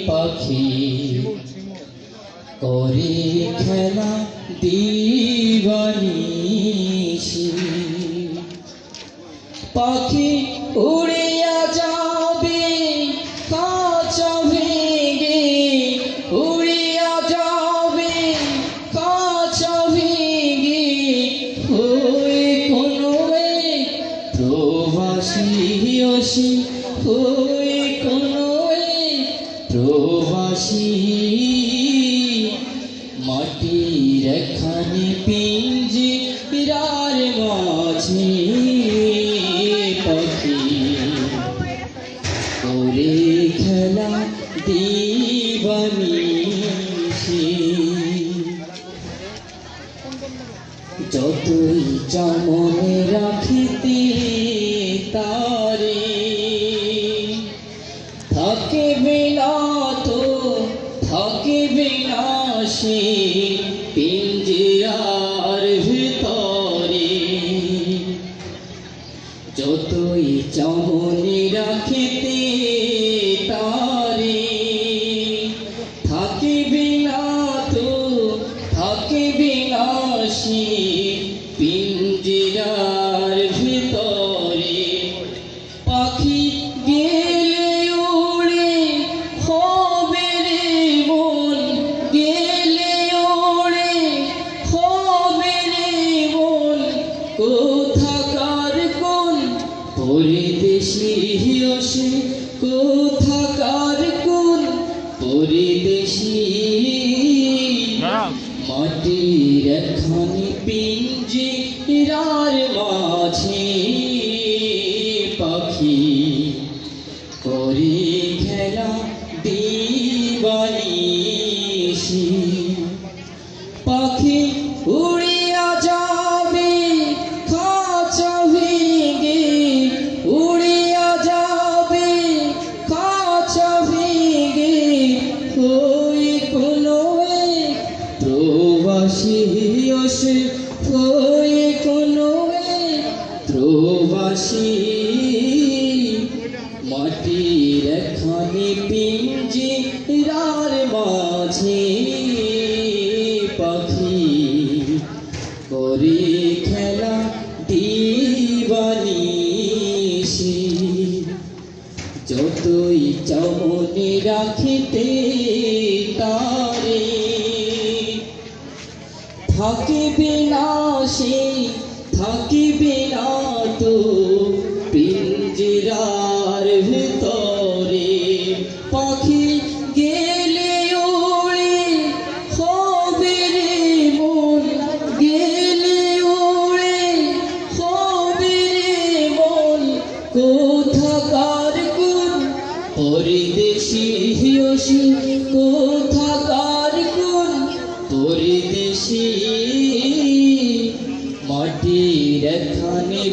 পাখি করে খেলা দিবানিশি, পাখি উড়িয়া যাবে কাঁচা ভেঙে, উড়িয়া যাবে কাঁচা ভেঙে, হয়ে কোনো প্রবাসী অসি, হয়ে কোনো প্রবাসী। মাটির এখানে পিঞ্জিরার মাঝে পাখি করে খেলা দিবানিশি। যতই মনে রাখিতে তারে, থাকিবে না তো থাকিবে না সে পিঞ্জিরার ভিতরে। যতই মনে রাখিতে তারে, থাকিবে না তো থাকিবে না সে পিঞ্জিরার ভিতরে। পাখি গেলে উড়ে হবে রে মন, গেলে উড়ে হবে রে মন, কোথাকার কোন পরদেশী আসে, কোথাকার কোন পরদেশী। মাটির এখানে পিঞ্জিরার মাঝে পাখি করে খেলা দিবানিশি। পাখি উড়িয়া যাবে খাঁচা ভেঙে, উড়িয়া যাবে খাঁচা ভেঙে, হয়ে কোনো প্রবাসী আসে, হয়ে কোনো প্রবাসী। মাটির এখানে পিঞ্জিরার মাঝে পাখি করে খেলা দিবানিশি। যতই মনে রাখিতে তারে, থাকিবে না সে থাকিবে না তো পিঞ্জিরার ভিতরে। পাখি গেলে উড়ে হবে রে মন, গেলে উড়ে হবে রে মন, কোথাকার কোন পরদেশী আসি, কোথাকার কোন পরদেশী। মাটির এখানে